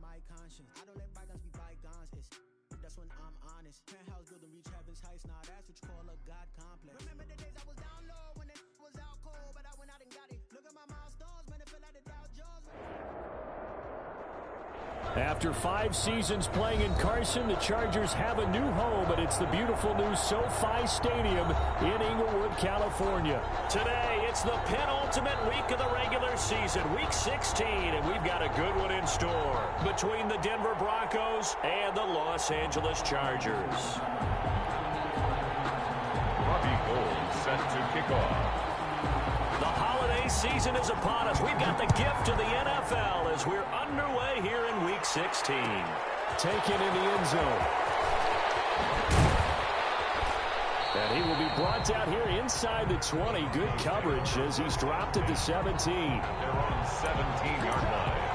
my conscience. I don't let bygones be bygones. That's when I'm honest. Penthouse building, reach heaven's heights. Now that's what you call a God complex. Remember the days I was down low when it was out cold, but I went out and got it. Look at my milestones, man, it feel like the Dow Jones. After 5 seasons playing in Carson, the Chargers have a new home, and it's the beautiful new SoFi Stadium in Inglewood, California. Today, it's the penultimate week of the regular season, week 16, and we've got a good one in store between the Denver Broncos and the Los Angeles Chargers. Robbie Gould set to kick off. The holiday season is upon us. We've got the gift of the NFL as we're underway here in Week 16. Taken in the end zone. And he will be brought down here inside the 20. Good coverage as he's dropped at the 17. They're on 17-yard line.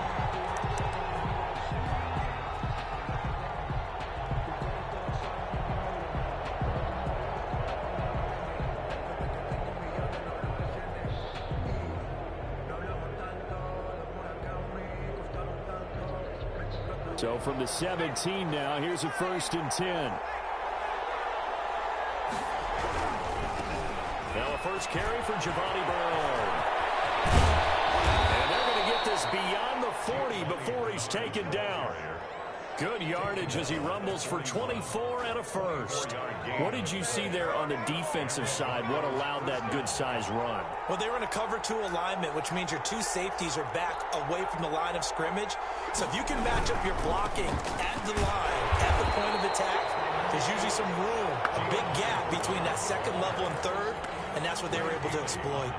So from the 17 now, here's a 1st and 10. Now a first carry for Giovanni Bernard. And they're going to get this beyond the 40 before he's taken down. Good yardage as he rumbles for 24 and a first. What did you see there on the defensive side? What allowed that good-sized run? Well, they were in a cover 2 alignment, which means your 2 safeties are back away from the line of scrimmage. So if you can match up your blocking at the line, at the point of attack, there's usually some room, a big gap between that second level and third, and that's what they were able to exploit.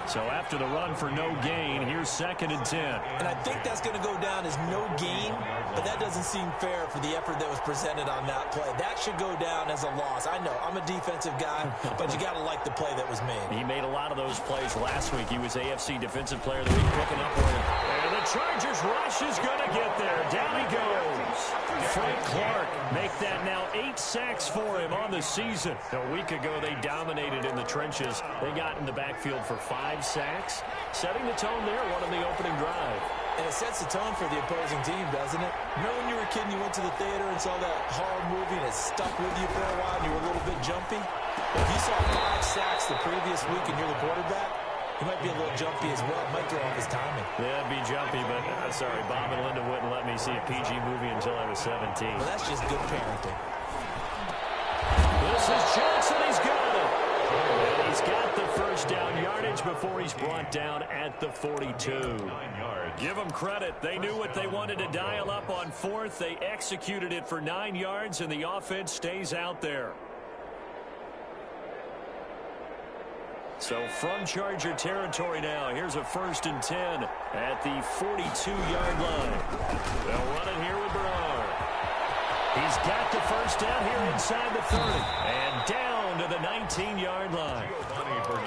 So after the run for no gain, here's 2nd and 10. And I think that's going to go down as no gain, but that doesn't seem fair for the effort that was presented on that play. That should go down as a loss. I know, I'm a defensive guy, but you got to like the play that was made. He made a lot of those plays last week. He was AFC Defensive Player of the Week, picking up one. And the Chargers rush is going to get there. Down he goes. Frank Clark make that now 8 sacks for him on the season. A week ago, they dominated in the trenches. They got in the backfield for 5 sacks, setting the tone there, one on the opening drive. And it sets the tone for the opposing team, doesn't it? Remember when you were a kid and you went to the theater and saw that horror movie and it stuck with you for a while and you were a little bit jumpy? Well, if you saw 5 sacks the previous week and you're the quarterback, he might be a little jumpy as well. It might throw off his timing. Yeah, it'd be jumpy, but I'm sorry, Bob and Linda wouldn't let me see a PG movie until I was 17. Well, that's just good parenting. This is Johnson. He's got it. And he's got the first down yardage before he's brought down at the 42. Give them credit. They knew what they wanted to dial up on 4th. They executed it for 9 yards, and the offense stays out there. So from Charger territory now, here's a 1st and 10 at the 42-yard line. They'll run it here with Bernard. He's got the first down here inside the 30 and down to the 19-yard line.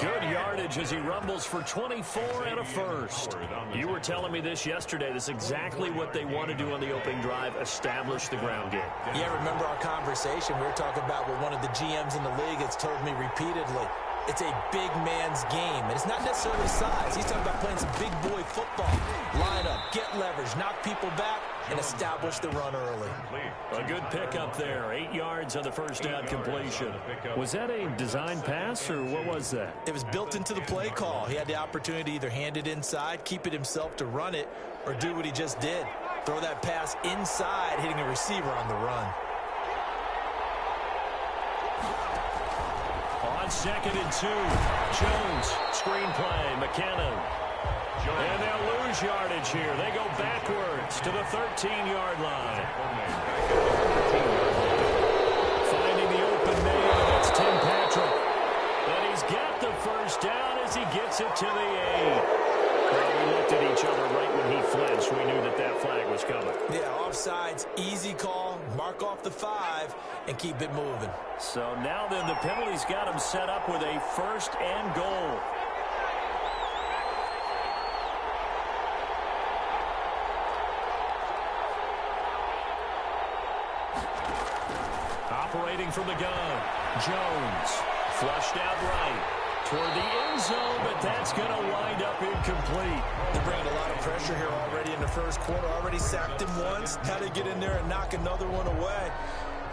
Good yardage as he rumbles for 24 and a first. You were telling me this yesterday. This is exactly what they want to do on the opening drive, establish the ground game. Yeah, remember our conversation. We were talking about what one of the GMs in the league has told me repeatedly. It's a big man's game, and it's not necessarily size. He's talking about playing some big boy football. Line up, get leverage, knock people back, and establish the run early. A good pickup there. 8 yards on the first down completion. Was that a design pass, or what was that? It was built into the play call. He had the opportunity to either hand it inside, keep it himself to run it, or do what he just did. Throw that pass inside, hitting a receiver on the run. On 2nd and 2, Jones, screenplay, McKinnon. And they'll lose yardage here. They go backwards to the 13-yard line. Finding the open man, that's Tim Patrick. And he's got the first down as he gets it to the 8. Well, we looked at each other right when he flinched. We knew that that flag was coming. Yeah, offsides, easy call, mark off the 5, and keep it moving. So now then the penalty's got him set up with a 1st and goal. Operating from the gun, Jones, flushed out right. toward the end zone, but that's going to wind up incomplete. They're bringing a lot of pressure here already in the first quarter. Already sacked him once. How to get in there and knock another one away.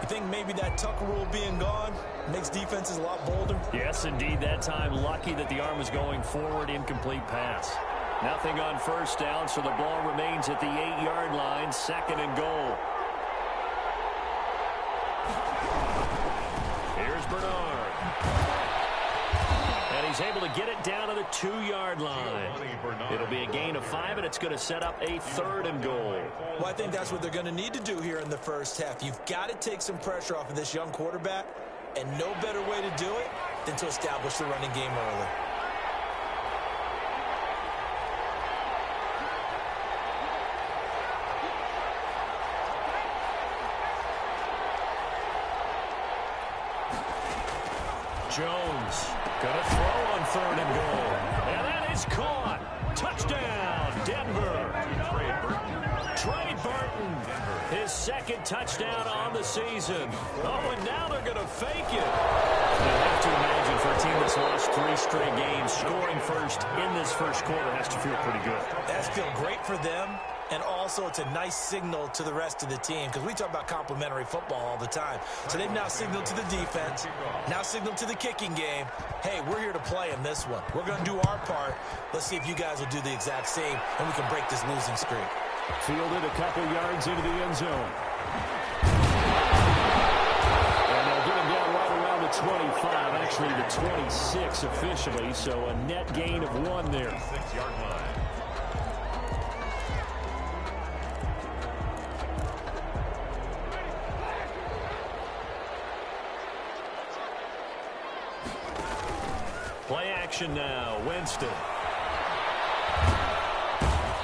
You think maybe that Tucker rule being gone makes defenses a lot bolder? Yes, indeed. That time, lucky that the arm was going forward. Incomplete pass. Nothing on first down, so the ball remains at the 8-yard line. 2nd and goal. Here's Bernard. And he's able to get it down to the 2-yard line. It'll be a gain of 5, and it's going to set up a 3rd and goal. Well, I think that's what they're going to need to do here in the first half. You've got to take some pressure off of this young quarterback, and no better way to do it than to establish the running game early. Jones going to throw on 3rd and goal. And that is caught. Touchdown, Denver. Trey Burton, his 2nd touchdown on the season. Oh, and now they're going to fake it. You have to imagine for a team that's lost 3 straight games, scoring first in this first quarter has to feel pretty good. That's feel great for them. And also, it's a nice signal to the rest of the team because we talk about complementary football all the time. So they've now signaled to the defense, now signaled to the kicking game, hey, we're here to play in this one. We're going to do our part. Let's see if you guys will do the exact same, and we can break this losing streak. Fielded a couple yards into the end zone. And they'll get him down right around the 25, actually the 26 officially, so a net gain of 1 there. 6-yard line. Play action now, Winston.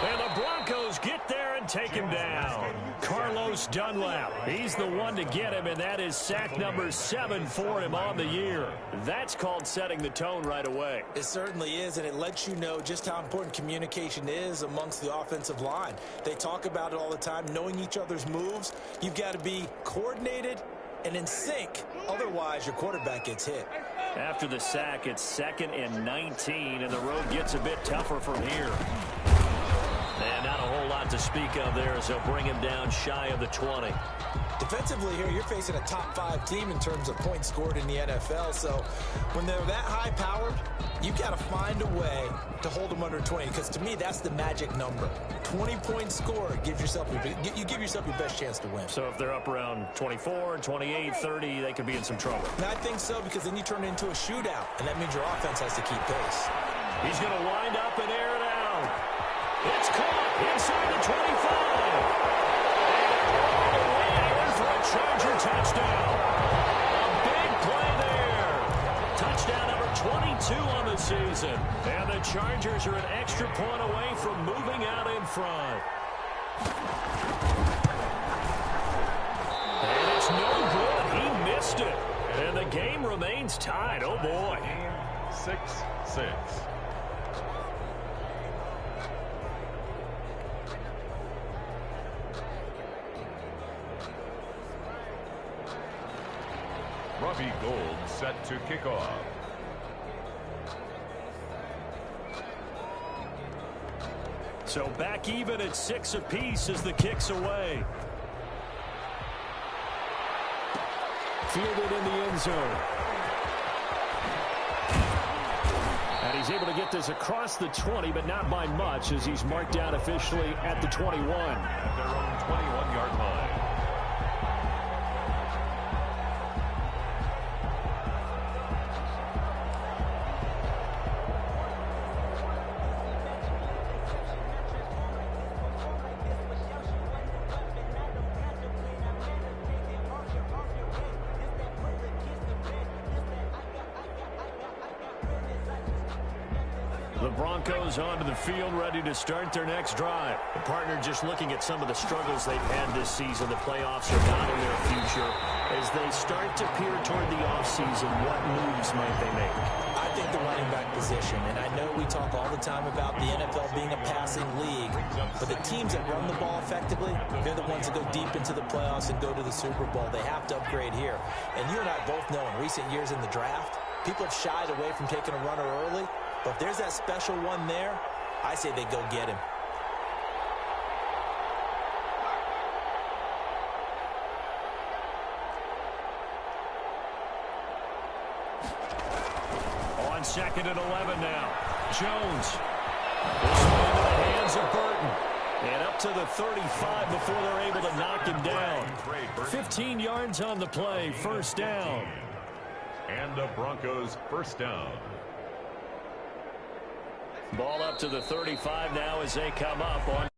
And the Broncos get there and take him down. Carlos Dunlap, he's the one to get him, and that is sack number 7 for him on the year. That's called setting the tone right away. It certainly is, and it lets you know just how important communication is amongst the offensive line. They talk about it all the time, knowing each other's moves. You've got to be coordinated and in sync. Otherwise, your quarterback gets hit. After the sack, it's 2nd and 19, and the road gets a bit tougher from here. And not a whole lot to speak of there as they'll bring him down shy of the 20. Defensively here, you're facing a top-5 team in terms of points scored in the NFL. So when they're that high-powered, you've got to find a way to hold them under 20. Because to me, that's the magic number. 20 points scored gives yourself you give yourself your best chance to win. So if they're up around 24, 28, 30, they could be in some trouble. And I think so, because then you turn it into a shootout, and that means your offense has to keep pace. He's going to wind up and air it out. It's caught inside the 25. For a Charger touchdown. A big play there. Touchdown number 22 on the season. And the Chargers are an extra point away from moving out in front. And it's no good. He missed it. And the game remains tied. Oh, boy. 6-6. Robbie Gould set to kick off. So back even at 6 apiece as the kick's away. Fielded in the end zone. And he's able to get this across the 20, but not by much as he's marked down officially at the 21. At their own 21-yard line. The Broncos onto the field, ready to start their next drive. The partner just looking at some of the struggles they've had this season. The playoffs are not in their future. As they start to peer toward the offseason, what moves might they make? I think the running back position, and I know we talk all the time about the NFL being a passing league, but the teams that run the ball effectively, they're the ones that go deep into the playoffs and go to the Super Bowl. They have to upgrade here. And you and I both know in recent years in the draft, People have shied away from taking a runner early, but if there's that special one there, I say they go get him. On 2nd and 11 now. Jones. This one into the hands of Burton. And up to the 35 before they're able to knock him down. 15 yards on the play, first down. And the Broncos first down. Ball up to the 35 now as they come up on.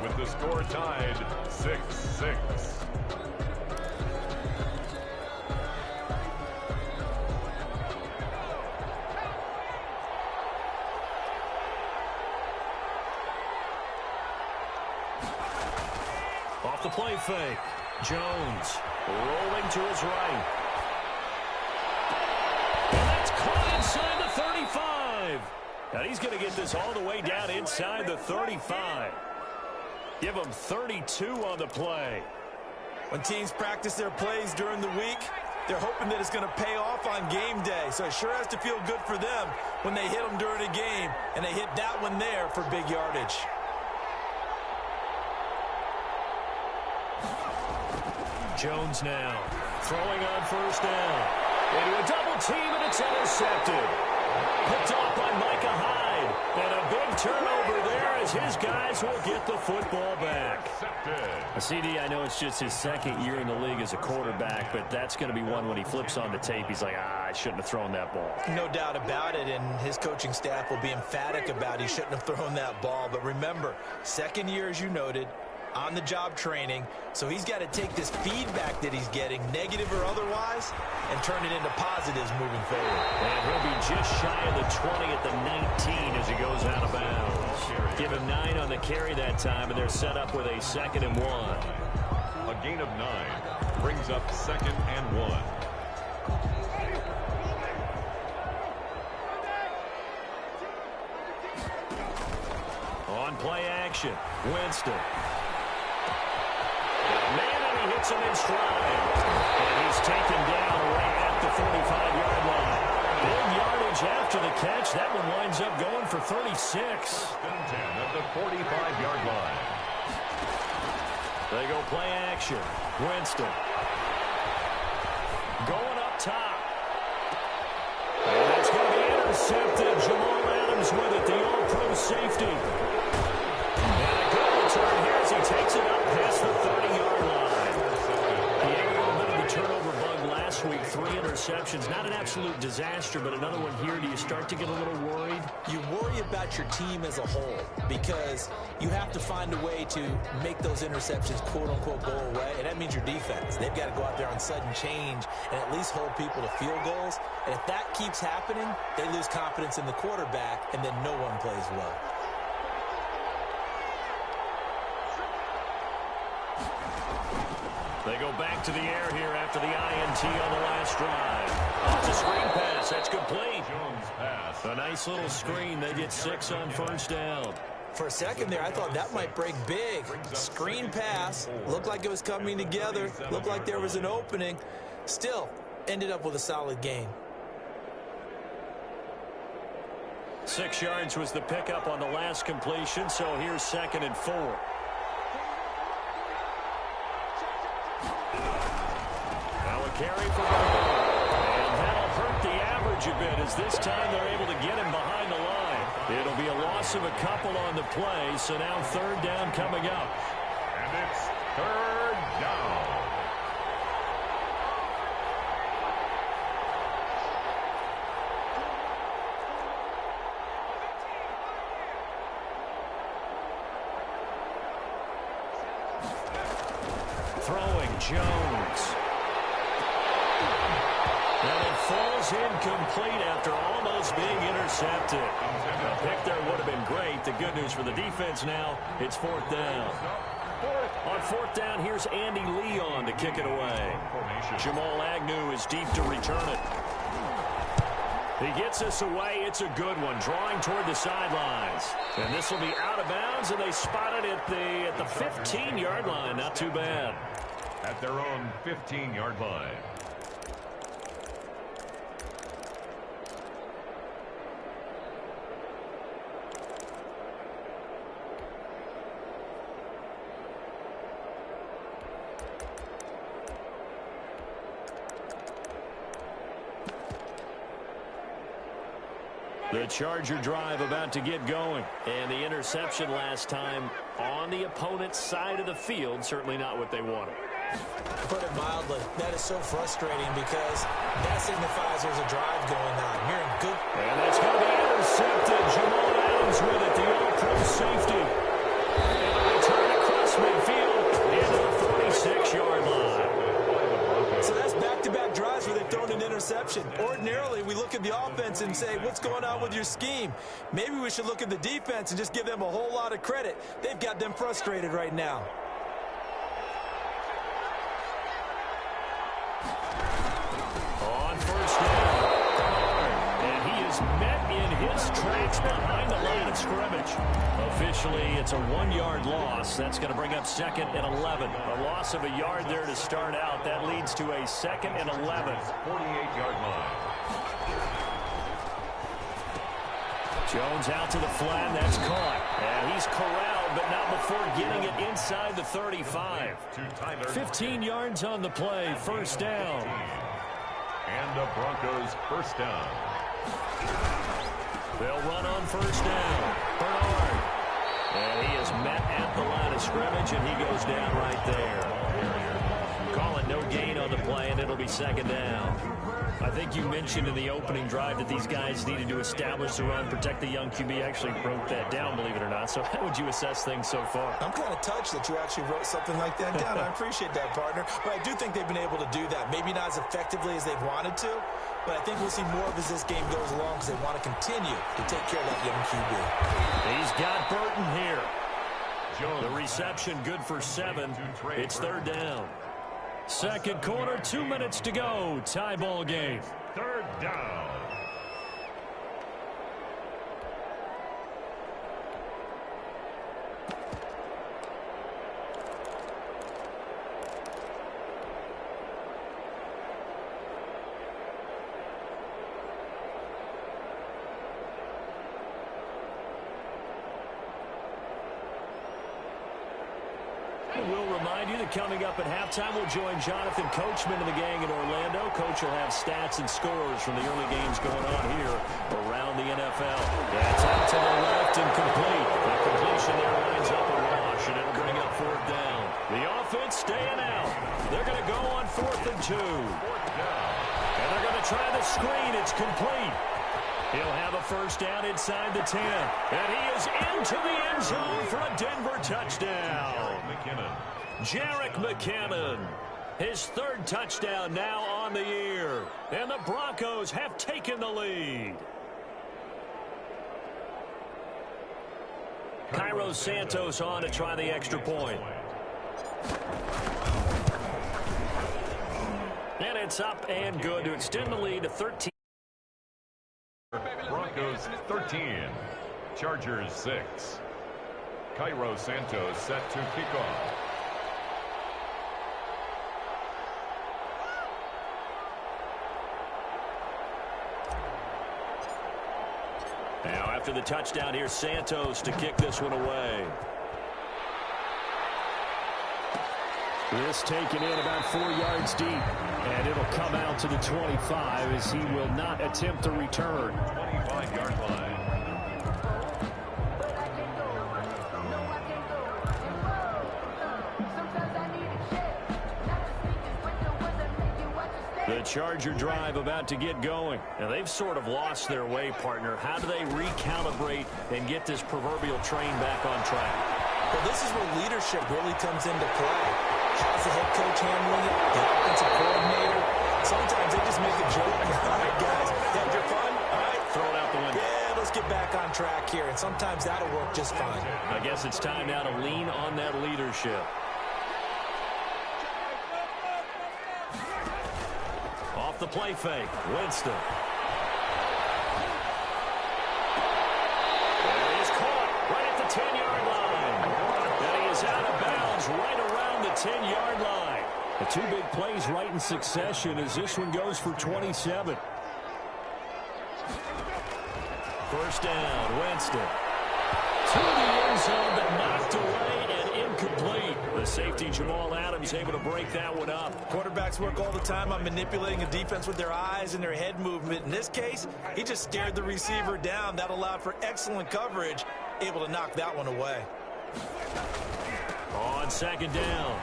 With the score tied 6-6. Off the play fake. Jones rolling to his right. And that's caught inside the 35. Now he's going to get this all the way down inside the 35. Give him 32 on the play. When teams practice their plays during the week, they're hoping that it's going to pay off on game day. So it sure has to feel good for them when they hit them during a game, and they hit that one there for big yardage. Jones now throwing on first down. Into a double team, and it's intercepted. Picked off by Micah Hyde. And a big turnover there as his guys will get the football back. A CD, I know it's just his second year in the league as a quarterback, but that's going to be one when he flips on the tape. He's like, I shouldn't have thrown that ball. No doubt about it, and his coaching staff will be emphatic about he shouldn't have thrown that ball. But remember, second year, as you noted, on-the-job training, so he's got to take this feedback that he's getting, negative or otherwise, and turn it into positives moving forward. And he'll be just shy of the 20 at the 19 as he goes out of bounds. Give him 9 on the carry that time, and they're set up with a 2nd and 1. A gain of 9 brings up 2nd and 1. On play action, Winston. Man, and he hits him in stride. And he's taken down right at the 45-yard line. Big yardage after the catch. That one winds up going for 36. 10 at the 45-yard line. They go play action. Winston. Going up top. And it's going to be intercepted. Jamal Adams with it, the all-pro safety. And a good return here as he takes it up past the 30-yard line. He had a little bit of the turnover bug last week. 3 interceptions. Not an absolute disaster, but another one here. Do you start to get a little worried? You worry about your team as a whole because you have to find a way to make those interceptions quote-unquote go away, and that means your defense. They've got to go out there on sudden change and at least hold people to field goals. And if that keeps happening, they lose confidence in the quarterback, and then no one plays well. They go back to the air here after the INT on the last drive. It's a screen pass. That's complete. Jones pass. A nice little screen. They get 6 on first down. For a second there, I thought that might break big. Screen pass. Looked like it was coming together. Looked like there was an opening. Still, ended up with a solid gain. 6 yards was the pickup on the last completion, so here's 2nd and 4. Now a carry for Brown. And that'll hurt the average a bit as this time they're able to get him behind the line. It'll be a loss of a couple on the play, so now 3rd down coming up. And it's 3rd down. Throwing Jones. And it falls incomplete after almost being intercepted. A pick there would have been great. The good news for the defense now, it's 4th down. On 4th down, here's Andy Leon to kick it away. Jamal Agnew is deep to return it. He gets this away. It's a good one, drawing toward the sidelines. And this will be out of bounds, and they spot it at the 15-yard line. Not too bad. At their own 15-yard line. The Charger drive about to get going. And the interception last time on the opponent's side of the field, certainly not what they wanted. Put it mildly, that is so frustrating because that signifies there's a drive going on. You're in good. And that's going to be intercepted. Jamal Adams with it, the all-pro safety. And a return across midfield into the 46-yard line. So that's back-to-back drives where they've thrown an interception. Ordinarily, we look at the offense and say, what's going on with your scheme? Maybe we should look at the defense and just give them a whole lot of credit. They've got them frustrated right now. On first down, and he is met in his tracks behind the line of scrimmage. Officially, it's a 1-yard loss. That's going to bring up 2nd and 11. A loss of a yard there to start out. That leads to a 2nd and 11. 48-yard line. Jones out to the flat. That's caught. And he's corralled, but not before getting it inside the 35. 15 yards on the play. First down. And the Broncos first down. They'll run on first down. Bernard. And he is met at the line of scrimmage, and he goes down right there. Call it no gain on the play, and it'll be 2nd down. I think you mentioned in the opening drive that these guys needed to establish the run, protect the young QB. Actually wrote that down, believe it or not. So how would you assess things so far? I'm kind of touched that you actually wrote something like that down. I appreciate that, partner. But I do think they've been able to do that. Maybe not as effectively as they've wanted to, but I think we'll see more of as this game goes along because they want to continue to take care of that young QB. He's got Burton here. The reception good for 7. It's 3rd down. Second quarter, 2 minutes to go. Tie ball game. 3rd down. We'll remind you that coming up at halftime, we'll join Jonathan Coachman and the gang in Orlando. Coach will have stats and scores from the early games going on here around the NFL. That's out to the left and complete. The completion there lines up a wash, and it'll bring up 4th down. The offense staying out. They're going to go on 4th and 2. And they're going to try the screen. It's complete. He'll have a first down inside the 10. And he is into the end zone for a Denver touchdown. Jerick McKinnon. His 3rd touchdown now on the year. And the Broncos have taken the lead. Cairo Santos on to try the extra point. And it's up and good to extend the lead to 13. Broncos 13, Chargers 6. Cairo Santos set to kick off. Now after the touchdown, here's Santos to kick this one away. This taken in about 4 yards deep, and it'll come out to the 25 as he will not attempt to return. 25-yard line. The Charger drive about to get going, and they've sort of lost their way, partner. How do they recalibrate and get this proverbial train back on track? Well, this is where leadership really comes into play. How's the head coach handling it? The offensive coordinator? Sometimes they just make a joke. All right, guys, had your fun? All right. Throw it out the window. Yeah, let's get back on track here, and sometimes that'll work just fine. I guess it's time now to lean on that leadership. Off the play fake, Winston. And he's caught right at the 10-yard line. And he is out of bounds right around the 10-yard line. The 2 big plays right in succession as this one goes for 27. First down, Winston. To the end zone, but knocked away and incomplete. incomplete. The safety, Jamal Adams, able to break that one up. Quarterbacks work all the time on manipulating a defense with their eyes and their head movement. In this case, he just stared the receiver down. That allowed for excellent coverage, able to knock that one away. On second down,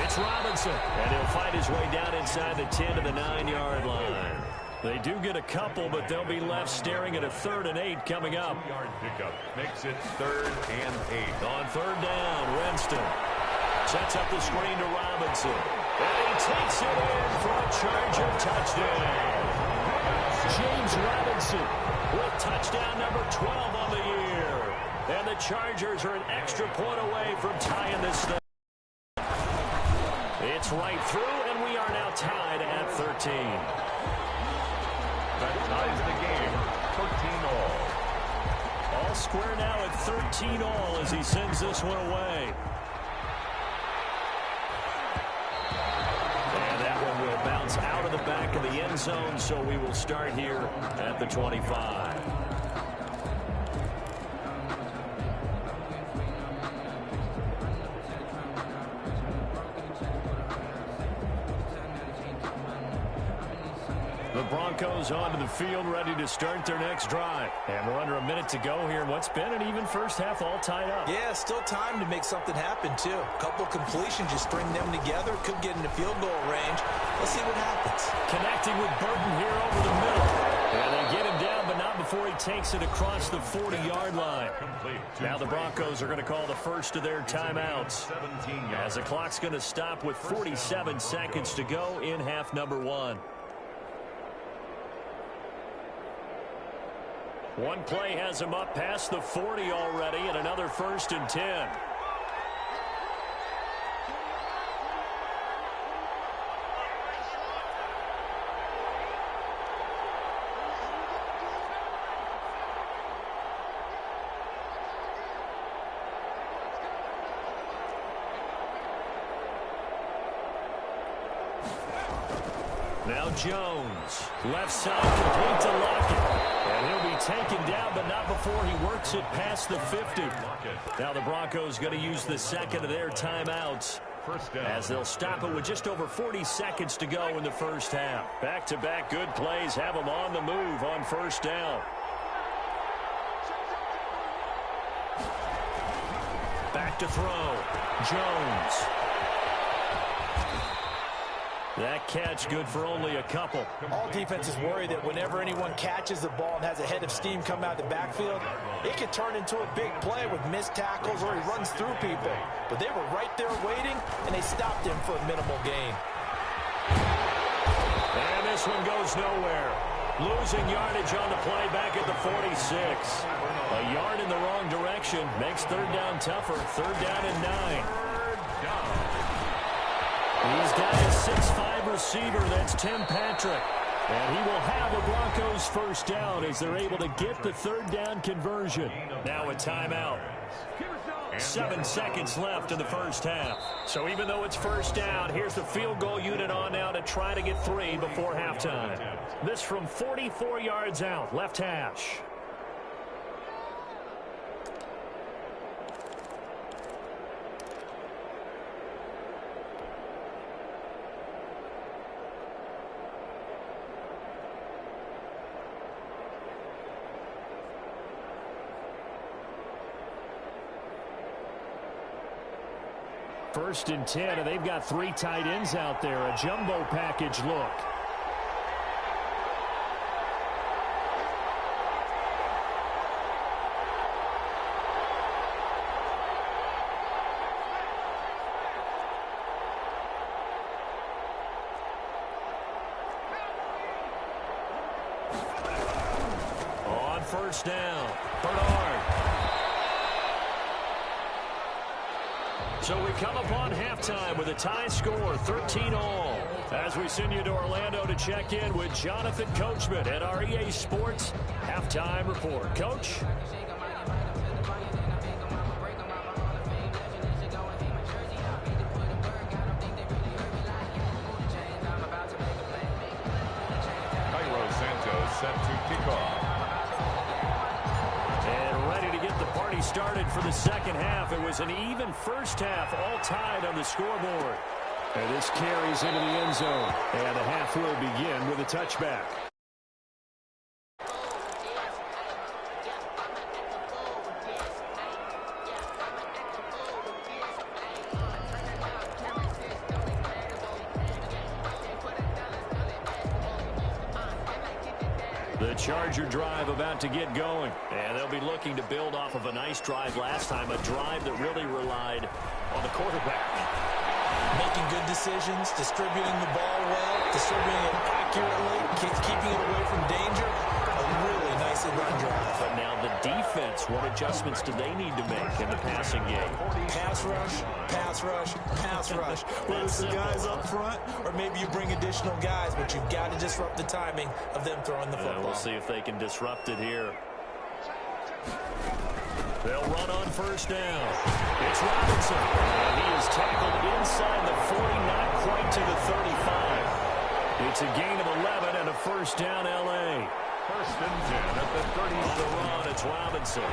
it's Robinson, and he'll fight his way down inside the 10 to the 9-yard line. They do get a couple, but they'll be left staring at a 3rd and 8 coming up. Yard pickup makes it 3rd and 8. On 3rd down, Winston sets up the screen to Robinson, and he takes it in for a Charger touchdown. James Robinson with touchdown number 12 on the year. And the Chargers are an extra point away from tying this thing. It's right through, and we are now tied at 13. That ties the game, 13 all. All square now at 13 all as he sends this one away. And that one will bounce out of the back of the end zone, so we will start here at the 25. The Broncos onto the field, ready to start their next drive. And we're under a minute to go here in what's been an even first half, all tied up. Yeah, still time to make something happen, too. A couple completions, just string them together. Could get into field goal range. Let's see what happens. Connecting with Burton here over the middle. And they get him down, but not before he takes it across the 40-yard line. Now the Broncos are going to call the first of their timeouts, as the clock's going to stop with 47 seconds to go in half number 1. One play has him up past the 40 already, and another 1st and 10. Now Jones, left side, complete to Lockett. And he'll be taken down, but not before he works it past the 50. Now the Broncos going to use the second of their timeouts, as they'll stop it with just over 40 seconds to go in the first half. Back-to-back good plays have them on the move on 1st down. Back to throw. Jones. That catch good for only a couple. All defenses worry that whenever anyone catches the ball and has a head of steam come out of the backfield, it can turn into a big play with missed tackles or he runs through people. But they were right there waiting, and they stopped him for a minimal gain. And this one goes nowhere. Losing yardage on the play back at the 46. A yard in the wrong direction makes 3rd down tougher. 3rd down and 9. He's got a 6'5" receiver. That's Tim Patrick. And he will have a Broncos 1st down as they're able to get the 3rd down conversion. Now a timeout. 7 seconds left in the first half. So even though it's 1st down, here's the field goal unit on now to try to get 3 before halftime. This from 44 yards out, left hash. First and 10, and they've got 3 tight ends out there. A jumbo package look. On 1st down, Bernard. So we come upon halftime with a tie score, 13 all. As we send you to Orlando to check in with Jonathan Coachman at our EA Sports Halftime Report. Coach? started for the second half. It was an even first half, all tied on the scoreboard. And this carries into the end zone. And the half will begin with a touchback. The Charger drive about to get going. And they'll be looking to build off of a nice drive last time, a drive that really relied on the quarterback. Making good decisions, distributing the ball well, distributing it accurately, keeping it away from danger. A really nicely run drive. But now the defense, what adjustments do they need to make in the passing game? Pass rush, pass rush, pass rush. Whether it's the guys up front or maybe you bring additional guys, but you've got to disrupt the timing of them throwing the football. We'll see if they can disrupt it here. They'll run on first down. It's Robinson. And he is tackled inside the 40, not quite to the 35. It's a gain of 11 and a first down, L.A. First and 10 at the 30. On the run, it's Robinson.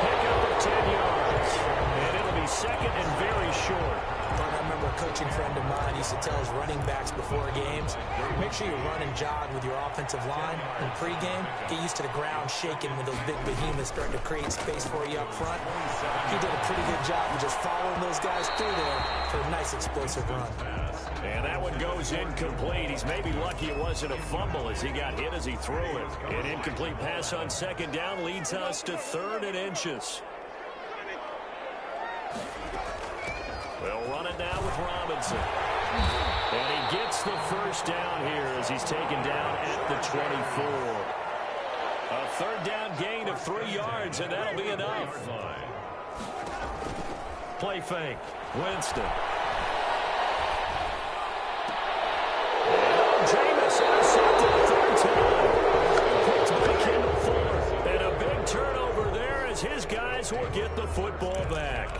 Pick up of 10 yards. And it'll be second and very short. I remember a coaching friend of mine used to tell his running backs before games, make sure you run and jog with your offensive line in pregame. Get used to the ground shaking when those big behemoths starting to create space for you up front. He did a pretty good job of just following those guys through there for a nice explosive run. And that one goes incomplete. He's maybe lucky it wasn't a fumble as he got hit as he threw it. An incomplete pass on second down leads us to 3rd and inches. They'll run it now with Robinson. And he gets the first down here as he's taken down at the 24. A 3rd down gain of 3 yards, and that'll be enough. Play fake. Winston. Jameis intercepted a 3rd time. Puts back into 4th. And a big turnover there as his guys will get the football back.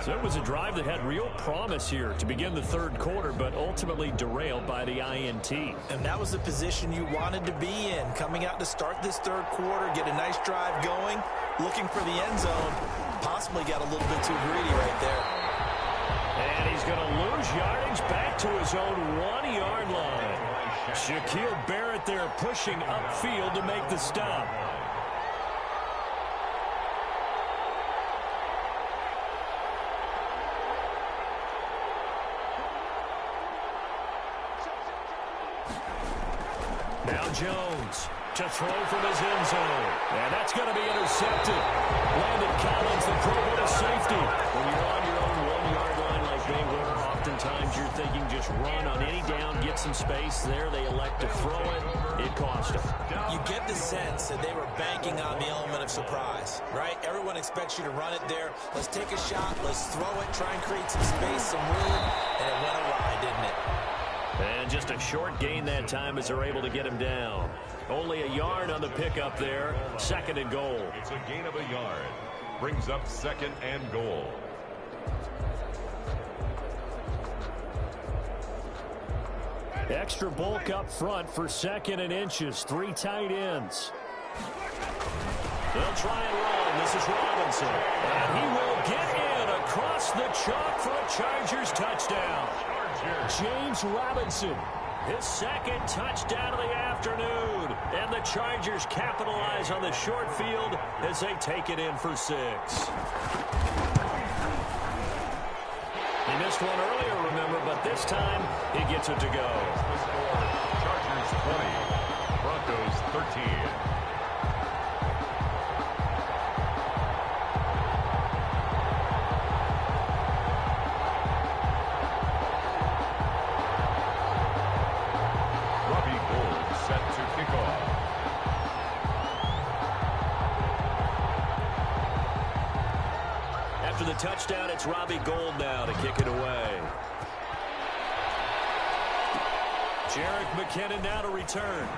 So it was a drive that had real promise here to begin the 3rd quarter, but ultimately derailed by the INT. And that was the position you wanted to be in, coming out to start this 3rd quarter, get a nice drive going, looking for the end zone. Possibly got a little bit too greedy right there. And he's going to lose yardage back to his own 1-yard line. Shaquille Barrett there pushing upfield to make the stop. Now Jones to throw from his end zone. And that's going to be intercepted. Landon Collins, the Pro Bowl safety. When you're on your own 1-yard line like they were, oftentimes you're thinking just run on any down, get some space. There they elect to throw it. It cost them. You get the sense that they were banking on the element of surprise, right? Everyone expects you to run it there. Let's take a shot. Let's throw it. Try and create some space, some room. And it went awry, didn't it? And just a short gain that time as they're able to get him down. Only a yard on the pickup there. 2nd and goal. It's a gain of a yard. Brings up 2nd and goal. Extra bulk up front for 2nd and inches. 3 tight ends. They'll try and run. This is Robinson. And he will get in across the chalk for a Chargers touchdown. James Robinson, his 2nd touchdown of the afternoon. And the Chargers capitalize on the short field as they take it in for 6. He missed one earlier, remember, but this time he gets it to go. Chargers 20, Broncos 13. After the touchdown, it's Robbie Gould now to kick it away. Jerick McKinnon now to return.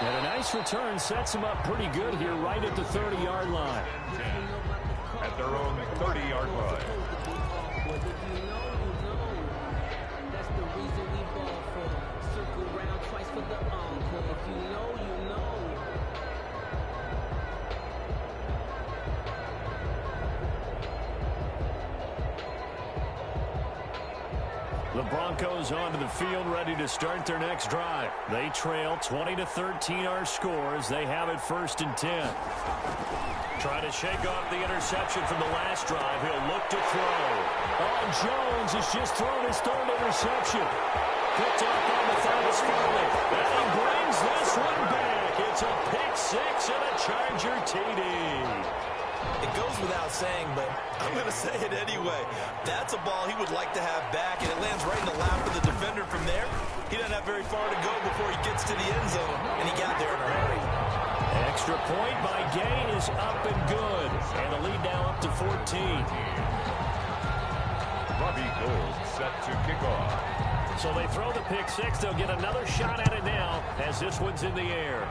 And a nice return sets him up pretty good here right at the 30-yard line. At their own 30-yard line. That's the reason we ball for. Circle round twice for the encore. If you know, you know. The Broncos onto the field, ready to start their next drive. They trail 20-13 our scores. They have it 1st and 10. Trying to shake off the interception from the last drive. He'll look to throw. Oh, Jones has just thrown his 3rd interception. Picked up on the Matthias Farley. And he brings this one back. It's a pick 6 and a Charger TD. It goes without saying, but I'm going to say it anyway. That's a ball he would like to have back, and it lands right in the lap of the defender from there. He doesn't have very far to go before he gets to the end zone, and he got there in a hurry. Extra point by Kane is up and good. And the lead now up to 14. Robbie Gould set to kick off. So they throw the pick 6. They'll get another shot at it now as this one's in the air.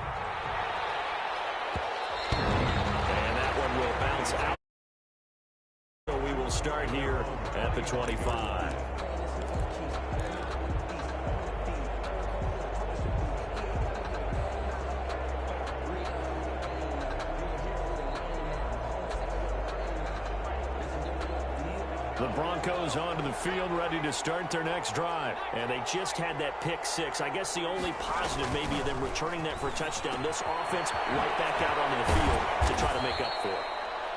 And that one will bounce out. So we will start here at the 25. The Broncos onto the field, ready to start their next drive. And they just had that pick 6. I guess the only positive maybe of them returning that for a touchdown. This offense right back out onto the field to try to make up for it.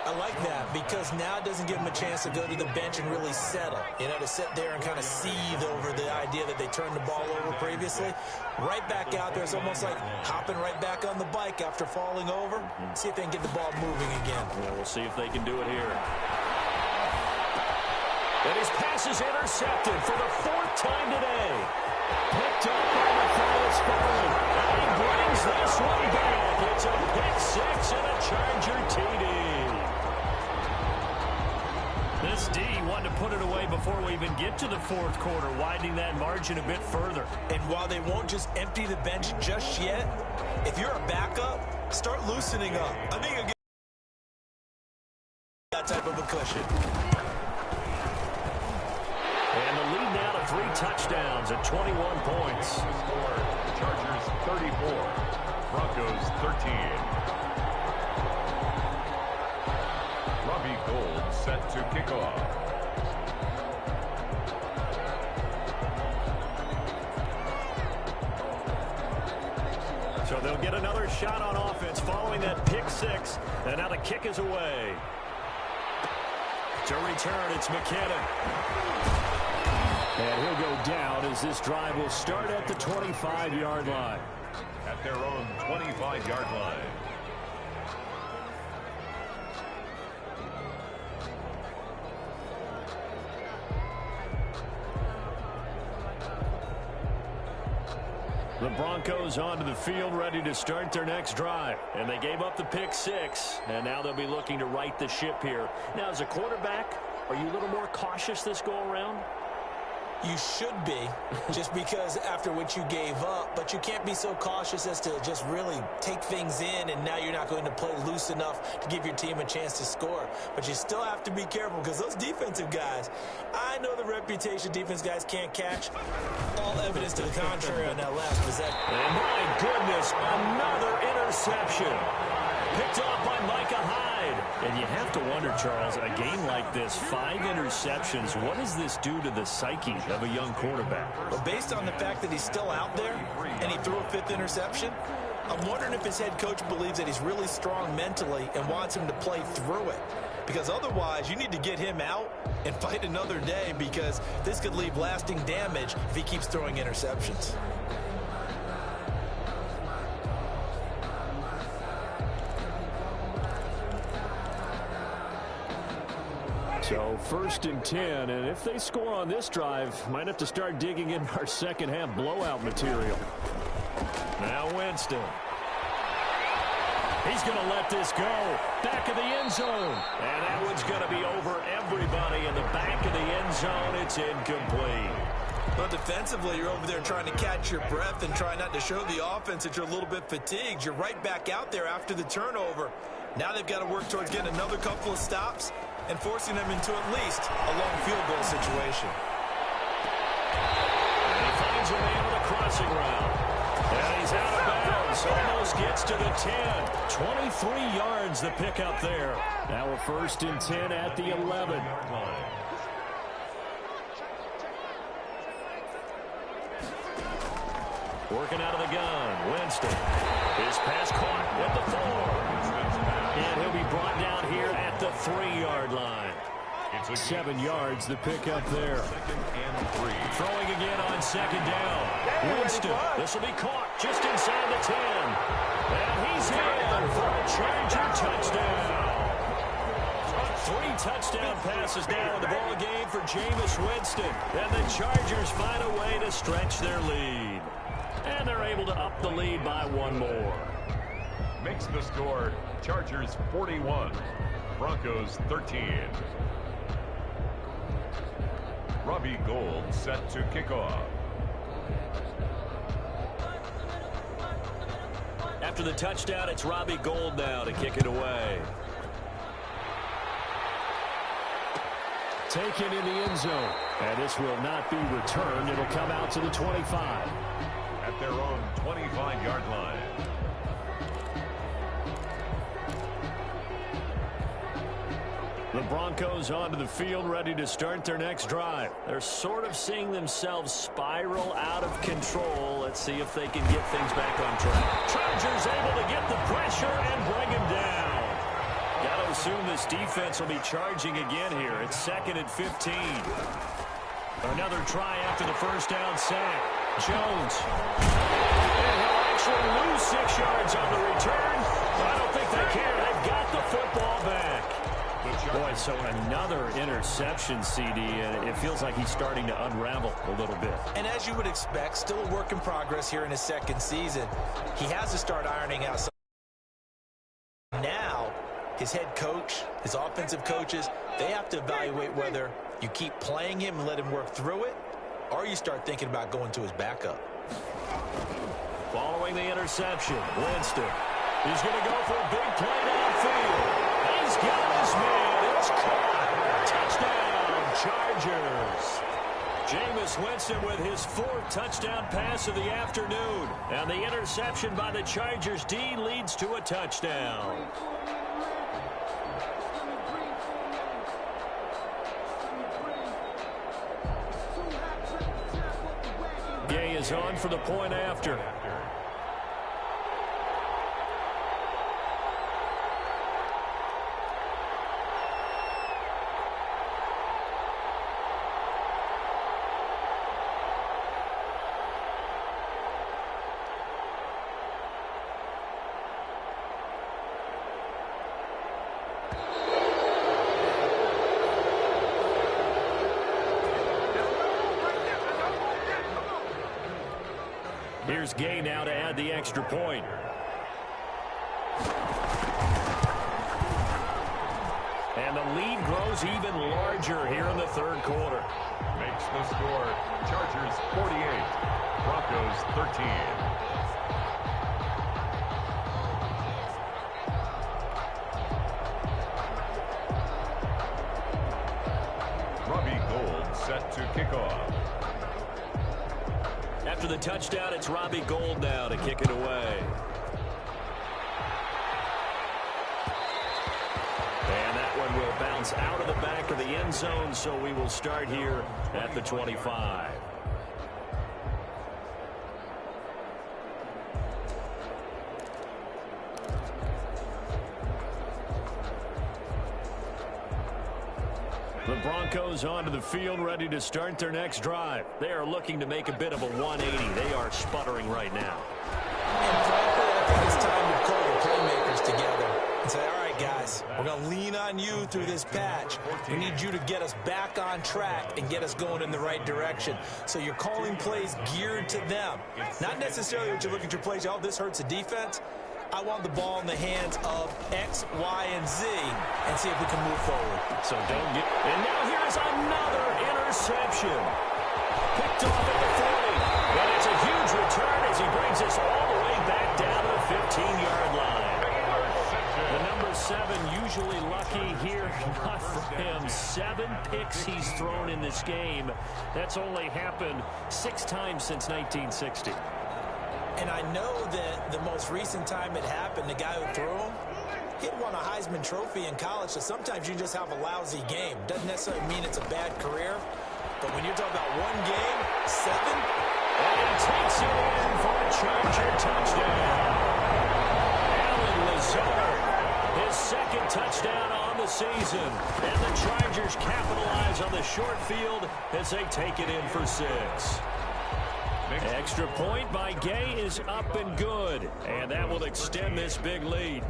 I like that because now it doesn't give them a chance to go to the bench and really settle. You know, to sit there and kind of seethe over the idea that they turned the ball over previously. Right back out there. It's almost like hopping right back on the bike after falling over. See if they can get the ball moving again. Well, we'll see if they can do it here. And his pass is intercepted for the 4th time today. Picked up by Matthias Farley. And he brings this one back. It's a pick 6 and a Charger TD. This D wanted to put it away before we even get to the 4th quarter, widening that margin a bit further. And while they won't just empty the bench just yet, if you're a backup, start loosening up. I think you'll get that type of a cushion. And the lead now to 3 touchdowns at 21 points. Chargers 34, Broncos 13. Robbie Gould set to kick off. So they'll get another shot on offense following that pick 6. And now the kick is away. To return, it's McKinnon. And he'll go down as this drive will start at the 25-yard line. At their own 25-yard line. The Broncos onto the field, ready to start their next drive. And they gave up the pick 6, and now they'll be looking to right the ship here. Now, as a quarterback, are you a little more cautious this go-around? You should be, just because after what you gave up, but you can't be so cautious as to just really take things in, and now you're not going to play loose enough to give your team a chance to score. But you still have to be careful because those defensive guys, I know the reputation defense guys can't catch. All evidence to the contrary on that last possession. And my goodness, another interception. Picked off by Micah Hyde. And you have to wonder, Charles, a game like this, 5 interceptions, what does this do to the psyche of a young quarterback? Well, based on the fact that he's still out there and he threw a 5th interception, I'm wondering if his head coach believes that he's really strong mentally and wants him to play through it. Because otherwise, you need to get him out and fight another day, because this could leave lasting damage if he keeps throwing interceptions. So 1st and 10, and if they score on this drive, might have to start digging in our second half blowout material. Now Winston. He's going to let this go. Back of the end zone. And that one's going to be over everybody in the back of the end zone. It's incomplete. Well, defensively, you're over there trying to catch your breath and try not to show the offense that you're a little bit fatigued. You're right back out there after the turnover. Now they've got to work towards getting another couple of stops and forcing them into at least a long field goal situation. And he finds a man with a crossing route. And he's out of bounds. Almost gets to the 10. 23 yards the pick up there. Now a 1st and 10 at the 11. Working out of the gun. Winston. His pass caught at the 4. And he'll be brought down here at the 3-yard line. 7 yards, the pickup there. Throwing again on 2nd down. Winston. This will be caught just inside the 10. And he's in for a Charger touchdown. 3 touchdown passes now in the ball game for Jameis Winston. And the Chargers find a way to stretch their lead. And they're able to up the lead by 1 more. Makes the score Chargers 41, Broncos 13. Robbie Gould set to kick off. After the touchdown, it's Robbie Gould now to kick it away. Taken in the end zone. And this will not be returned. It'll come out to the 25. At their own 25-yard line. The Broncos onto the field, ready to start their next drive. They're sort of seeing themselves spiral out of control. Let's see if they can get things back on track. Chargers able to get the pressure and bring him down. Got to assume this defense will be charging again here. It's 2nd and 15. Another try after the first down sack. Jones. And he'll actually lose 6 yards on the return. I don't think they care. They've got the football back. Boy, so another interception, CD, and it feels like he's starting to unravel a little bit. And as you would expect, still a work in progress here in his 2nd season. He has to start ironing out some. Now, his head coach, his offensive coaches, they have to evaluate whether you keep playing him and let him work through it, or you start thinking about going to his backup. Following the interception, Winston. He's going to go for a big play downfield. He's got his man. It's caught. Touchdown, Chargers. Jameis Winston with his 4th touchdown pass of the afternoon. And the interception by the Chargers D leads to a touchdown. Gay is on for the point after. Here's Gay now to add the extra point. And the lead grows even larger here in the 3rd quarter. Makes the score Chargers 48, Broncos 13. Robbie Gould set to kick off. After the touchdown, it's Robbie Gould now to kick it away. And that one will bounce out of the back of the end zone, so we will start here at the 25. The Broncos onto the field, ready to start their next drive. They are looking to make a bit of a 180. They are sputtering right now. And frankly, I think it's time to call your playmakers together and say, all right, guys, we're going to lean on you through this patch. We need you to get us back on track and get us going in the right direction. So you're calling plays geared to them. Not necessarily what you look at your plays, oh, this hurts the defense. I want the ball in the hands of X, Y, and Z and see if we can move forward. So don't get... And now here's another interception. Picked off at the 40. And it's a huge return as he brings us all the way back down to the 15-yard line. The number 7 usually lucky here. Not for him. 7 picks he's thrown in this game. That's only happened 6 times since 1960. And I know that the most recent time it happened, the guy who threw him, he won a Heisman Trophy in college, so sometimes you just have a lousy game. Doesn't necessarily mean it's a bad career, but when you're talking about one game, 7, And he takes it in for a Charger touchdown. Allen Lazard, his second touchdown on the season. And the Chargers capitalize on the short field as they take it in for 6. Extra point by Gay is up and good. And that will extend this big lead.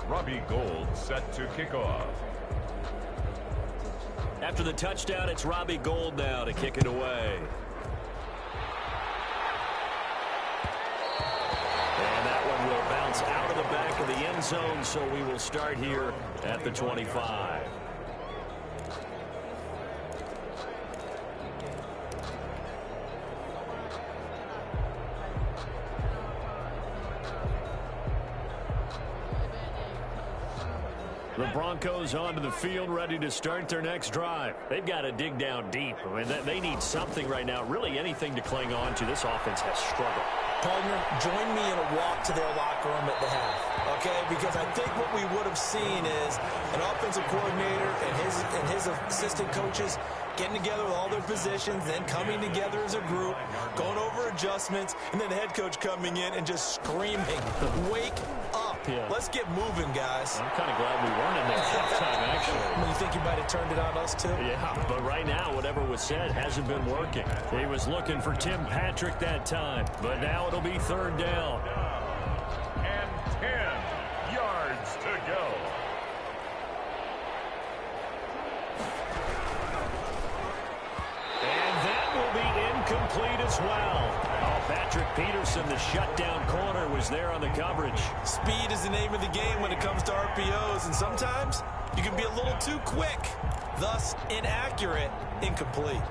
Robbie Gould set to kick off. After the touchdown, it's Robbie Gould now to kick it away. And that one will bounce out of the back of the end zone, so we will start here at the 25. The Broncos onto the field, ready to start their next drive. They've got to dig down deep. I mean, they need something right now, really anything to cling on to. This offense has struggled. Partner, join me in a walk to their locker room at the half, okay? Because I think what we would have seen is an offensive coordinator and his assistant coaches getting together with all their positions, then coming together as a group, going over adjustments, and then the head coach coming in and just screaming, wake up. Yeah. Let's get moving, guys. I'm kind of glad we weren't in there halftime, actually. You think you might have turned it on us, too? Yeah, but right now, whatever was said hasn't been working. He was looking for Tim Patrick that time, but now it'll be third down. And 10 yards to go. Incomplete as well. Oh, Patrick Peterson, the shutdown corner, was there on the coverage. Speed is the name of the game when it comes to RPOs, and sometimes you can be a little too quick, thus inaccurate, incomplete.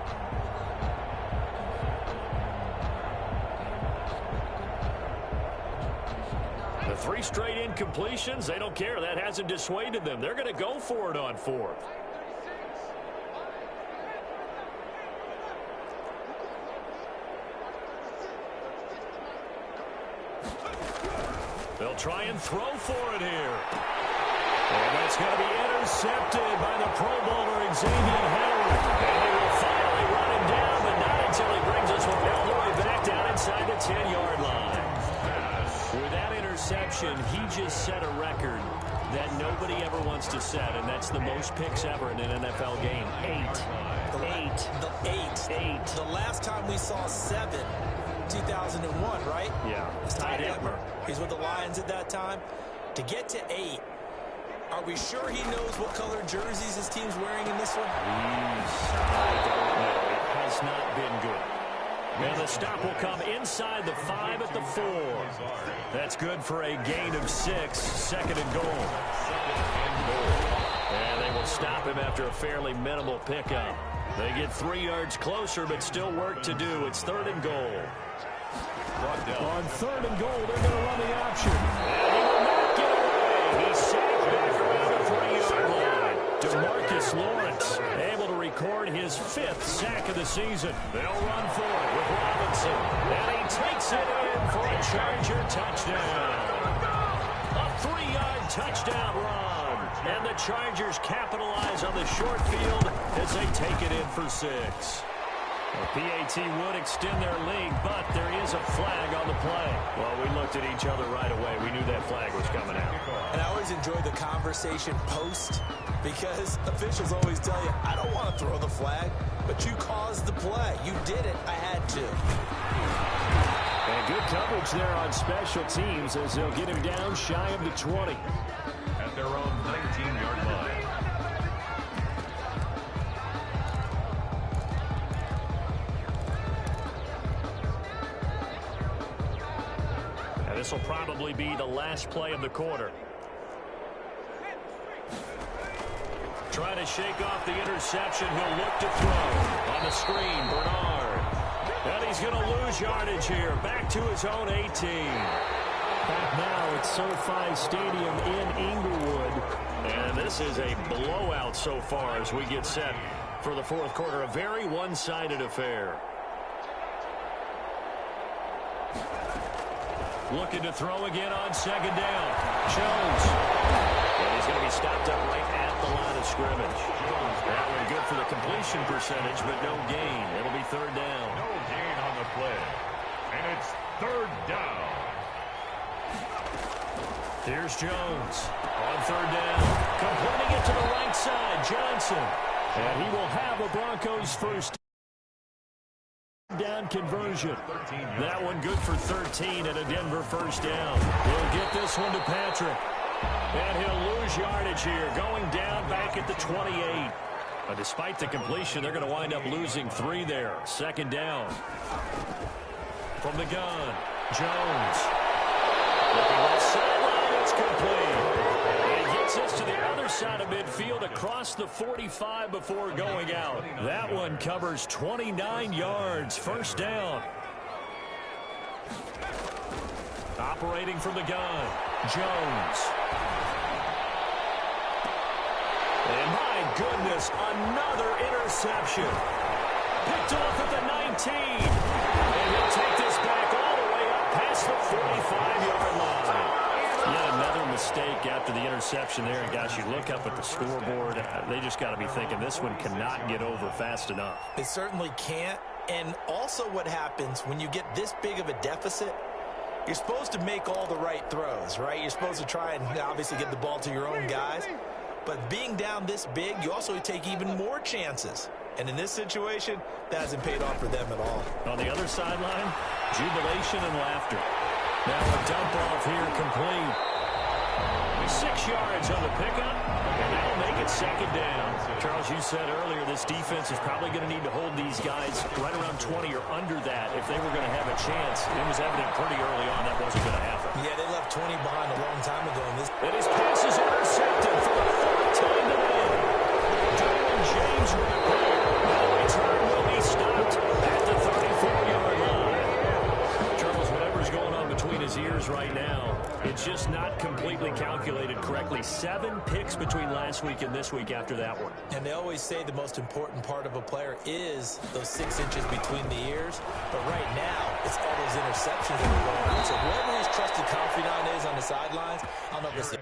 The 3 straight incompletions, they don't care. That hasn't dissuaded them. They're going to go for it on 4th. They'll try and throw for it here. And that's going to be intercepted by the Pro Bowler Xavier Howard. And they will finally run him down, but not until he brings us all the way back down inside the 10-yard line. With that interception, he just set a record that nobody ever wants to set, and that's the most picks ever in an NFL game. 8. The last time we saw 7, 2001, right? Yeah. It's Ty Detmer. He's with the Lions at that time. To get to 8, are we sure he knows what color jerseys his team's wearing in this one? I don't know. It has not been good. And the stop will come inside the 5 at the 4. That's good for a gain of 6. Second and goal. And they will stop him after a fairly minimal pickup. They get 3 yards closer, but still work to do. It's 3rd and goal. On 3rd and goal, they're going to run the option. And he will not get away. He's sacked back around the 3-yard line. DeMarcus Lawrence able to record his 5th sack of the season. They'll run for it with Robinson. And he takes it in for a Charger touchdown. A 3-yard touchdown run. And the Chargers capitalize on the short field as they take it in for 6. The PAT would extend their lead, but there is a flag on the play. Well, we looked at each other right away. We knew that flag was coming out. And I always enjoy the conversation post because officials always tell you, I don't want to throw the flag, but you caused the play. You did it. I had to. And good coverage there on special teams as they'll get him down shy of the 20. At their own 19-yard line. This will probably be the last play of the quarter. Trying to shake off the interception. He'll look to throw. On the screen, Bernard. And he's going to lose yardage here. Back to his own 18. Back now at SoFi Stadium in Inglewood. And this is a blowout so far as we get set for the 4th quarter. A very one-sided affair. Looking to throw again on 2nd down. Jones. And he's going to be stopped up right at the line of scrimmage. That one good for the completion percentage, but no gain. It'll be third down. No gain on the play. And it's third down. Here's Jones on third down. Completing it to the right side, Johnson. And he will have a Broncos first down conversion. That one good for 13 and a Denver first down. He'll get this one to Patrick. And he'll lose yardage here, going down back at the 28. But despite the completion, they're going to wind up losing 3 there. Second down. From the gun, Jones. Looking left sideline, it's complete. And he gets this to the other side of midfield across the 45 before going out. That one covers 29 yards. First down. Operating from the gun, Jones. And my goodness, another interception. Picked off at the 19. And he'll take this back all the way up past the 45-yard line. Yet another mistake after the interception there. And guys, you look up at the scoreboard, they just got to be thinking this one cannot get over fast enough. It certainly can't. And also what happens when you get this big of a deficit, you're supposed to make all the right throws, right? You're supposed to try and obviously get the ball to your own guys. But being down this big, you also take even more chances. And in this situation, that hasn't paid off for them at all. On the other sideline, jubilation and laughter. Now a dump off here complete. 6 yards on the pickup, and that'll make it second down. Charles, you said earlier this defense is probably going to need to hold these guys right around 20 or under that if they were going to have a chance. It was evident pretty early on that wasn't going to happen. Yeah, they left 20 behind a long time ago. And his pass is intercepted for the third time today. Derwin James with a play. The return will be stopped at the 34-yard line. Charles, whatever's going on between his ears right now, it's just not completely calculated correctly. 7 picks between last week and this week after that one. And they always say the most important part of a player is those 6 inches between the ears. But right now, it's all those interceptions that are going on. So whoever his trusted confidant is on the sidelines, I don't know if it's...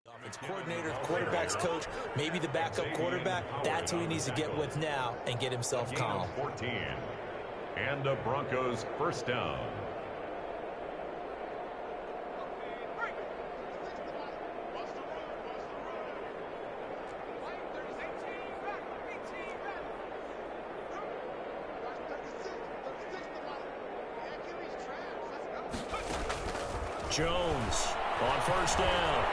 Offense coordinator, quarterback's coach, maybe the backup quarterback. That's who he needs to get with now and get himself calm. 14. And the Broncos first down. Jones on first down.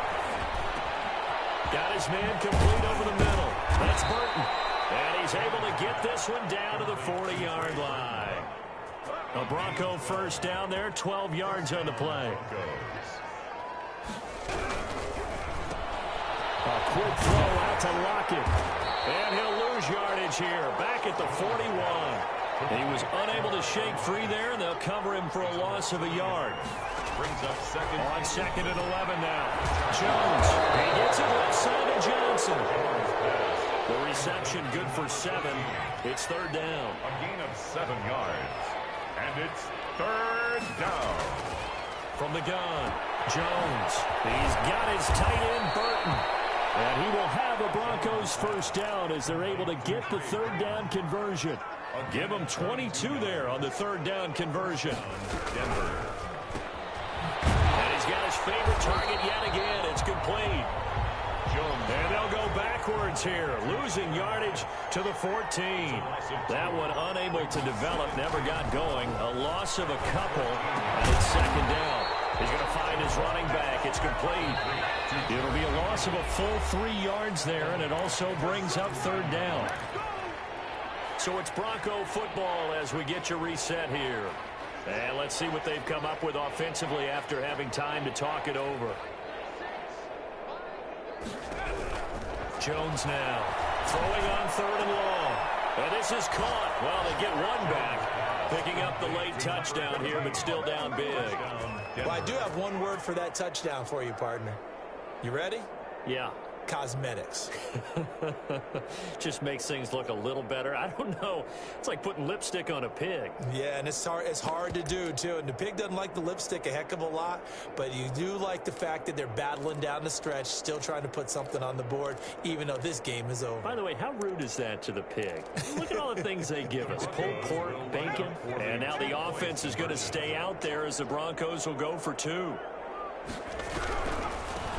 Got his man complete over the middle. That's Burton. And he's able to get this one down to the 40-yard line. A Bronco first down there, 12 yards on the play. A quick throw out to Lockett. And he'll lose yardage here, back at the 41. He was unable to shake free there, and they'll cover him for a loss of a yard. Brings up second. On second and 11 now. Jones. He gets it left side to Johnson. The reception good for 7. It's third down. A gain of 7 yards. And it's third down. From the gun, Jones. He's got his tight end, Burton. And he will have a Broncos first down as they're able to get the third down conversion. Give them 22 there on the third down conversion. Denver. And he's got his favorite target yet again. It's complete. And they'll go backwards here, losing yardage to the 14. That one unable to develop, never got going. A loss of a couple, and it's second down. He's going to find his running back. It's complete. It'll be a loss of a full 3 yards there, and it also brings up third down. So it's Bronco football as we get you reset here. And let's see what they've come up with offensively after having time to talk it over. Jones now throwing on third and long. And this is caught. Well, they get one back. Picking up the late touchdown here, but still down big. Well, I do have one word for that touchdown for you, partner. You ready? Yeah. Cosmetics. Just makes things look a little better. I don't know. It's like putting lipstick on a pig. Yeah, and it's hard to do, too. And the pig doesn't like the lipstick a heck of a lot, but you do like the fact that they're battling down the stretch, still trying to put something on the board, even though this game is over. By the way, how rude is that to the pig? Look at all the things they give us. Pulled pork, bacon. And now the offense is going to stay out there as the Broncos will go for 2.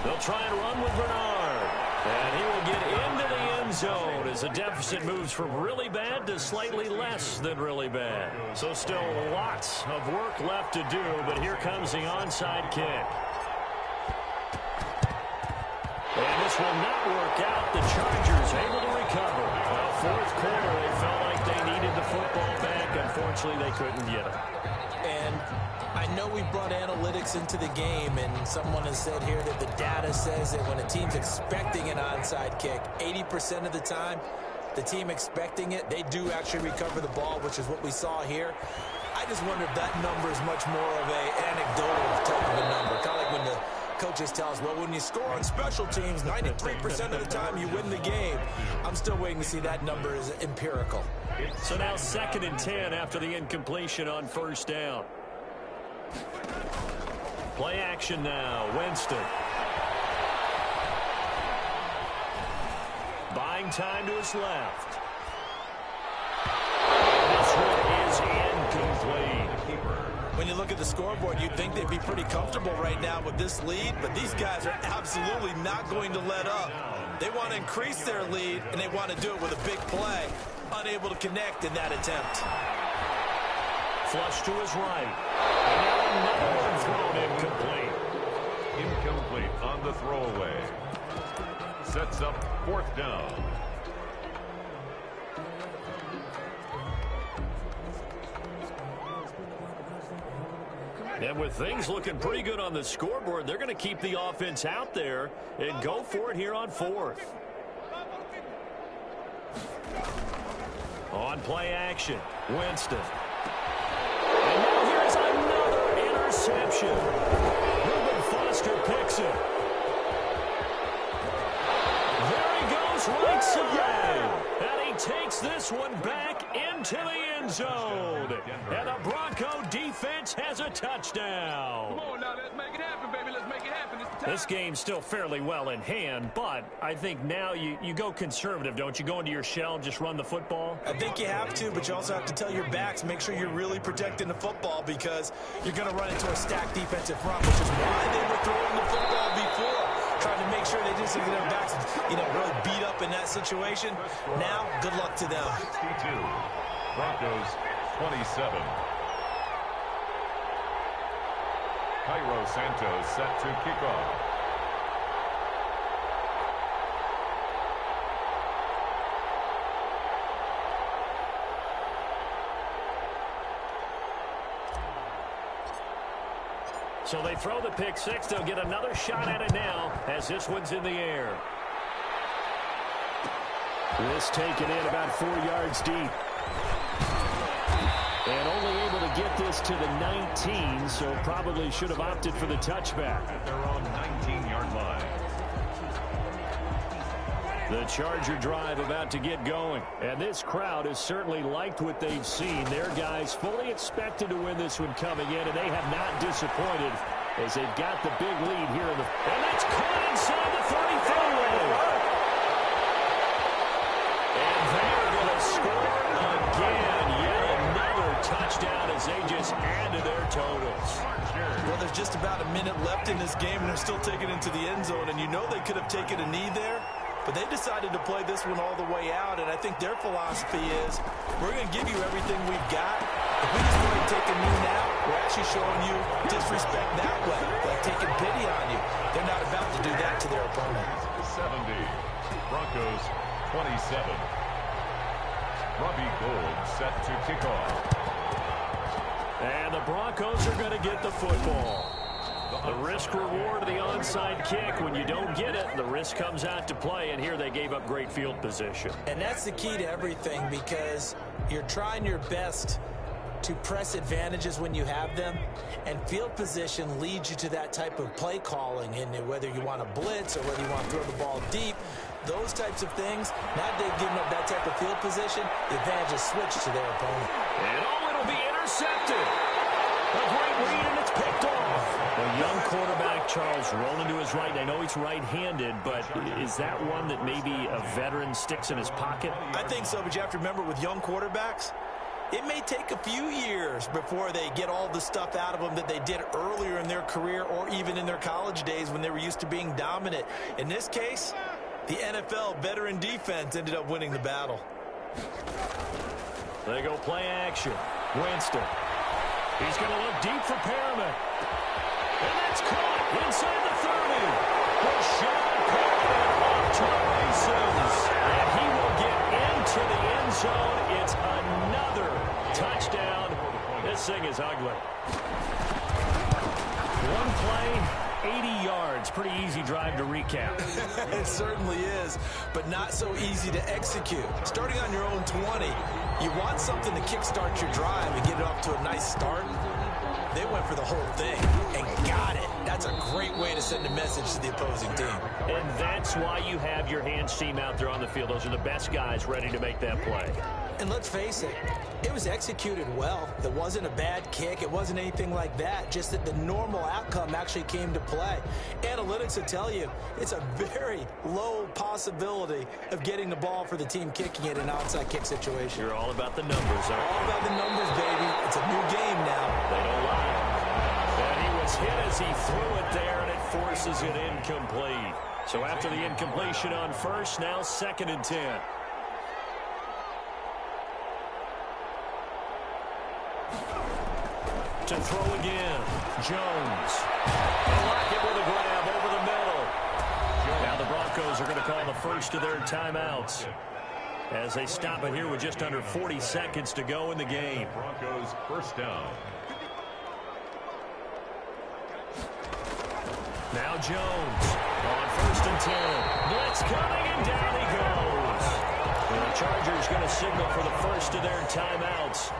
They'll try and run with Bernard. And he will get into the end zone as the deficit moves from really bad to slightly less than really bad. So still lots of work left to do, but here comes the onside kick. And this will not work out. The Chargers able to recover. Well, fourth quarter, they felt like they needed the football back. Unfortunately, they couldn't get it. And I know we brought analytics into the game, and someone has said here that the data says that when a team's expecting an onside kick, 80% of the time, the team expecting it, they do actually recover the ball, which is what we saw here. I just wonder if that number is much more of an anecdotal type of a number, kind of like when the coaches tell us, well, when you score on special teams, 93% of the time you win the game. I'm still waiting to see that number is empirical. So now 2nd and 10 after the incompletion on first down. Play action now. Winston. Buying time to his left. This one is incomplete. When you look at the scoreboard, you'd think they'd be pretty comfortable right now with this lead, but these guys are absolutely not going to let up. They want to increase their lead, and they want to do it with a big play. Unable to connect in that attempt. Flush to his right. And now another one thrown incomplete. Incomplete on the throwaway. Sets up 4th down. And with things looking pretty good on the scoreboard, they're going to keep the offense out there and go for it here on 4th. On play action, Winston. And now here's another interception. Reuben Foster picks it. There he goes right side. And he takes this one back into the end zone. And the Bronco defense has a touchdown. Come on now, let's make it happen, baby. Let's make it happen. This game's still fairly well in hand, but I think now you go conservative, don't you? Go into your shell and just run the football? I think you have to, but you also have to tell your backs, make sure you're really protecting the football because you're going to run into a stacked defensive front, which is why they were throwing the football before, trying to make sure they just get their backs, really beat up in that situation. Now, good luck to them. 62. Broncos 27. Cairo Santos set to kick off. So they throw the pick six. They'll get another shot at it now as this one's in the air. This taken in about 4 yards deep. And only able to get this to the 19, so probably should have opted for the touchback. At their own 19-yard line. The Charger drive about to get going. And this crowd has certainly liked what they've seen. Their guys fully expected to win this one coming in, and they have not disappointed as they've got the big lead here. And that's caught inside the 35. And they're going to score again. Yet another touchdown as they just add to their totals. Well, there's just about a minute left in this game, and they're still taking it into the end zone. And you know they could have taken a knee there, but they decided to play this one all the way out. And I think their philosophy is, we're going to give you everything we've got. If we just want to take a knee now, we're actually showing you disrespect that way, like taking pity on you. They're not about to do that to their opponent. 70. Broncos 27. Robbie Gould set to kick off. And the Broncos are going to get the football. The risk-reward of the onside kick. When you don't get it, the risk comes out to play, and here they gave up great field position. And that's the key to everything, because you're trying your best to press advantages when you have them, and field position leads you to that type of play calling. And whether you want to blitz or whether you want to throw the ball deep, those types of things, now they've given up that type of field position, the advantage is switched to their opponent. And it'll be intercepted. A great read, and it's picked off. A young quarterback, Charles, rolling to his right. I know he's right-handed, but is that one that maybe a veteran sticks in his pocket? I think so, but you have to remember with young quarterbacks, it may take a few years before they get all the stuff out of them that they did earlier in their career or even in their college days when they were used to being dominant. In this case, the NFL veteran defense ended up winning the battle. They go play action. Winston. He's going to look deep for Perriman. And that's caught inside the 30. Rashad Perriman off to the races. And he will get into the end zone. It's another touchdown. This thing is ugly. One play, 80 yards. Pretty easy drive to recap. It certainly is, but not so easy to execute. Starting on your own 20, you want something to kickstart your drive and get it off to a nice start. They went for the whole thing and got it. That's a great way to send a message to the opposing team. And that's why you have your hands team out there on the field. Those are the best guys ready to make that play. And let's face it, it was executed well. It wasn't a bad kick. It wasn't anything like that. Just that the normal outcome actually came to play. Analytics will tell you it's a very low possibility of getting the ball for the team kicking it in an onside kick situation. You're all about the numbers, aren't you? All about the numbers, baby. It's a new game now. They don't lie. And he was hit as he threw it there, and it forces it incomplete. So after the incompletion on first, now 2nd and 10. To throw again, Jones. And Lockett with a grab over the middle. Now the Broncos are going to call the first of their timeouts as they stop it here with just under 40 seconds to go in the game. Broncos first down. Now Jones on 1st and 10. Blitz coming, and down he goes. And the Chargers going to signal for the first of their timeouts.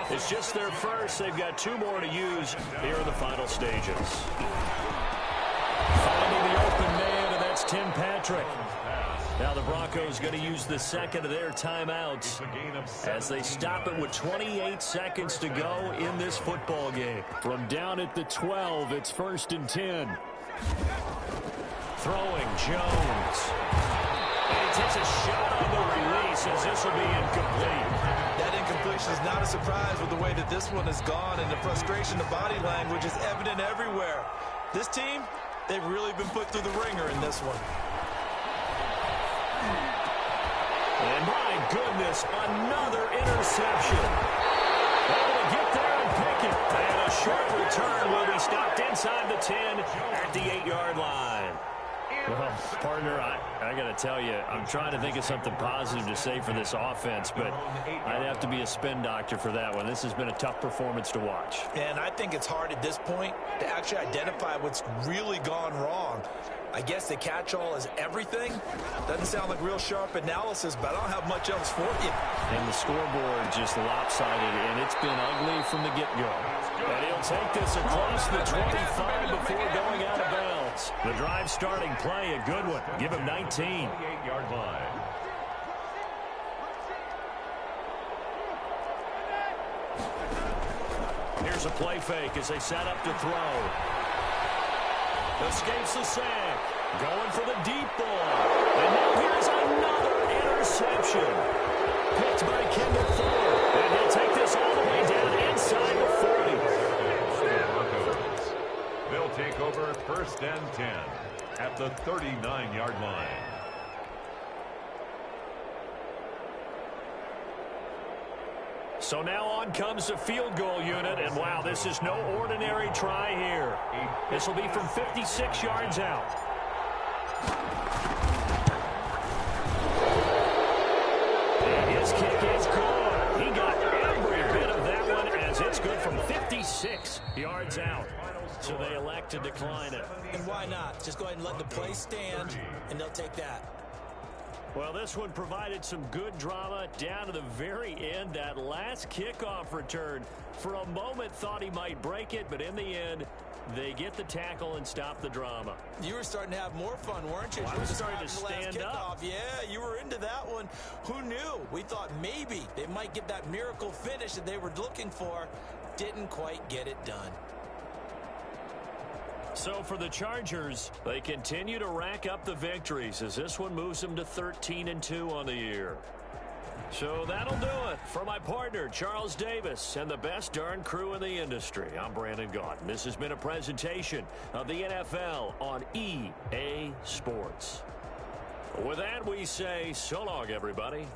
It's just their first. They've got 2 more to use here in the final stages. Finding the open man, and that's Tim Patrick. Now the Broncos going to use the second of their timeouts as they stop it with 28 seconds to go in this football game. From down at the 12, it's 1st and 10. Throwing, Jones. And he takes a shot on the release as this will be incomplete. That incompletion is not a surprise with the way that this one has gone, and the frustration, the body language is evident everywhere. This team, they've really been put through the ringer in this one. And my goodness, another interception. Able to get there and pick it. And a short return will be stopped inside the 10 at the 8-yard line. Well, partner, I got to tell you, I'm trying to think of something positive to say for this offense, but I'd have to be a spin doctor for that one. This has been a tough performance to watch. And I think it's hard at this point to actually identify what's really gone wrong. I guess the catch-all is everything. Doesn't sound like real sharp analysis, but I don't have much else for you. And the scoreboard just lopsided, and it's been ugly from the get-go. And he'll take this across the 25 before going out of bounds. The drive starting play, a good one. Give him 19. 8-yard line. Here's a play fake as they set up to throw. Escapes the sack. Going for the deep ball. And now here's another interception. Picked by Kendall Ford. And he'll take this all the way down inside the 40. They'll take over 1st and 10 at the 39-yard line. So now on comes the field goal unit, and wow, this is no ordinary try here. This will be from 56 yards out. And his kick is good. He got every bit of that one as it's good from 56 yards out. So they elect to decline it. And why not? Just go ahead and let the play stand, and they'll take that. Well, this one provided some good drama down to the very end. That last kickoff return, for a moment thought he might break it, but in the end, they get the tackle and stop the drama. You were starting to have more fun, weren't you? Well, I was starting to stand up. Yeah, you were into that one. Who knew? We thought maybe they might get that miracle finish that they were looking for. Didn't quite get it done. So for the Chargers, they continue to rack up the victories as this one moves them to 13-2 on the year. So that'll do it for my partner, Charles Davis, and the best darn crew in the industry. I'm Brandon Gaudin. This has been a presentation of the NFL on EA Sports. With that, we say so long, everybody.